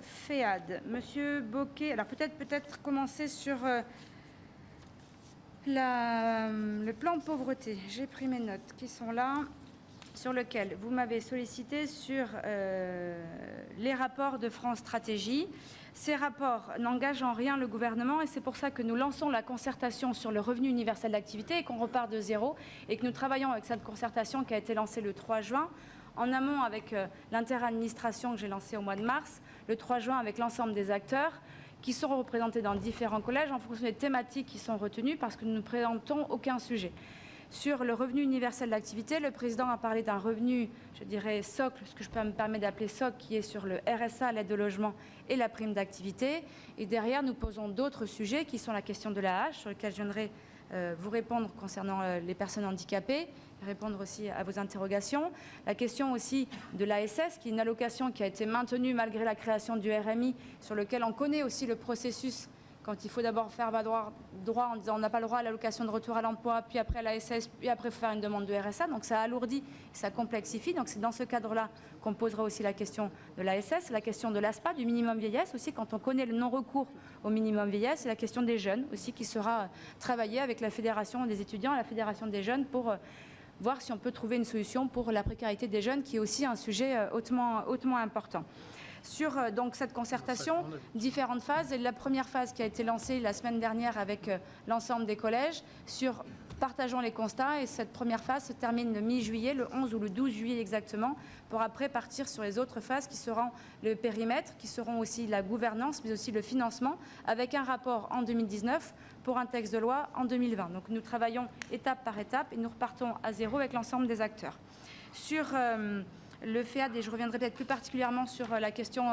FEAD. Monsieur Bocquet, alors peut-être commencer sur le plan pauvreté. J'ai pris mes notes qui sont là, sur lequel vous m'avez sollicité sur les rapports de France Stratégie. Ces rapports n'engagent en rien le gouvernement et c'est pour ça que nous lançons la concertation sur le revenu universel d'activité et qu'on repart de zéro et que nous travaillons avec cette concertation qui a été lancée le 3 juin, en amont avec l'interadministration que j'ai lancée au mois de mars, le 3 juin avec l'ensemble des acteurs qui seront représentés dans différents collèges en fonction des thématiques qui sont retenues parce que nous ne présentons aucun sujet. Sur le revenu universel d'activité, le président a parlé d'un revenu, je dirais, socle, ce que je peux me permettre d'appeler socle, qui est sur le RSA, l'aide au logement et la prime d'activité. Et derrière, nous posons d'autres sujets qui sont la question de la hache, sur lequel je viendrai vous répondre concernant les personnes handicapées, répondre aussi à vos interrogations. La question aussi de l'ASS, qui est une allocation qui a été maintenue malgré la création du RMI, sur lequel on connaît aussi le processus quand il faut d'abord faire droit en disant on n'a pas le droit à l'allocation de retour à l'emploi, puis après à l'ASS, puis après il faut faire une demande de RSA. Donc ça alourdit, ça complexifie. Donc c'est dans ce cadre-là qu'on posera aussi la question de l'ASS, la question de l'ASPA, du minimum vieillesse aussi, quand on connaît le non-recours au minimum vieillesse, et la question des jeunes aussi qui sera travaillée avec la Fédération des étudiants et la Fédération des jeunes pour voir si on peut trouver une solution pour la précarité des jeunes, qui est aussi un sujet hautement important. Sur donc cette concertation, différentes phases. Et la première phase qui a été lancée la semaine dernière avec l'ensemble des collèges sur partageons les constats. Et cette première phase se termine le mi-juillet, le 11 ou le 12 juillet exactement, pour après partir sur les autres phases qui seront le périmètre, qui seront aussi la gouvernance, mais aussi le financement, avec un rapport en 2019 pour un texte de loi en 2020. Donc nous travaillons étape par étape et nous repartons à zéro avec l'ensemble des acteurs. Sur le FEAD, et je reviendrai peut-être plus particulièrement sur la question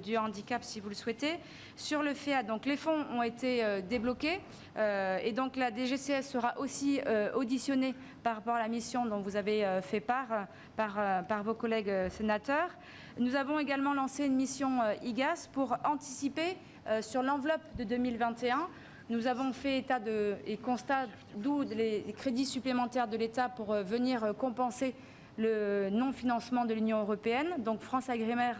du handicap si vous le souhaitez. Sur le FEAD, donc les fonds ont été débloqués et donc la DGCS sera aussi auditionnée par rapport à la mission dont vous avez fait part par vos collègues sénateurs. Nous avons également lancé une mission IGAS pour anticiper sur l'enveloppe de 2021. Nous avons fait état et constat d'où les crédits supplémentaires de l'État pour venir compenser le non-financement de l'Union européenne. Donc France Agrimer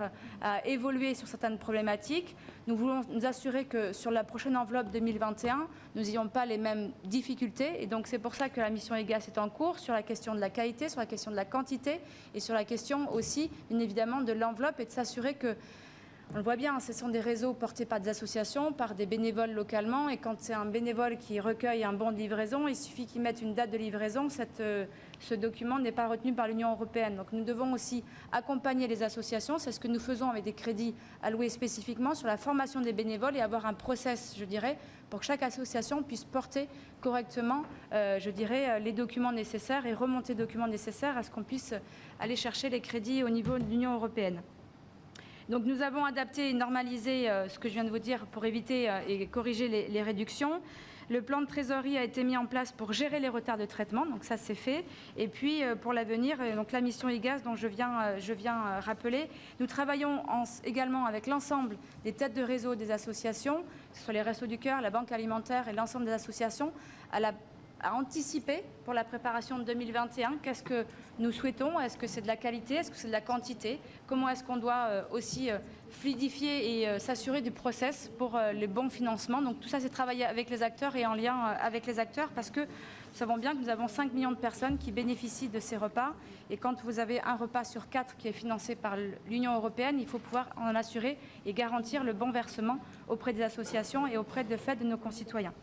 a évolué sur certaines problématiques. Nous voulons nous assurer que sur la prochaine enveloppe 2021, nous n'ayons pas les mêmes difficultés. Et donc c'est pour ça que la mission EGAS est en cours sur la question de la qualité, sur la question de la quantité et sur la question aussi, bien évidemment, de l'enveloppe et de s'assurer que on le voit bien, ce sont des réseaux portés par des associations, par des bénévoles localement. Et quand c'est un bénévole qui recueille un bon de livraison, il suffit qu'il mette une date de livraison. Ce document n'est pas retenu par l'Union européenne. Donc nous devons aussi accompagner les associations. C'est ce que nous faisons avec des crédits alloués spécifiquement sur la formation des bénévoles et avoir un process, je dirais, pour que chaque association puisse porter correctement, je dirais, les documents nécessaires et remonter les documents nécessaires à ce qu'on puisse aller chercher les crédits au niveau de l'Union européenne. Donc nous avons adapté et normalisé ce que je viens de vous dire pour éviter et corriger les réductions. Le plan de trésorerie a été mis en place pour gérer les retards de traitement, donc ça c'est fait. Et puis pour l'avenir, donc la mission IGAS dont je viens rappeler, nous travaillons également avec l'ensemble des têtes de réseau des associations, que ce soit les Restos du Cœur, la Banque alimentaire et l'ensemble des associations, à anticiper pour la préparation de 2021. Qu'est-ce que nous souhaitons? Est-ce que c'est de la qualité? Est-ce que c'est de la quantité? Comment est-ce qu'on doit aussi fluidifier et s'assurer du process pour les bons financements? Donc tout ça, c'est travailler avec les acteurs et en lien avec les acteurs parce que nous savons bien que nous avons 5 millions de personnes qui bénéficient de ces repas. Et quand vous avez un repas sur 4 qui est financé par l'Union européenne, il faut pouvoir en assurer et garantir le bon versement auprès des associations et auprès de nos concitoyens.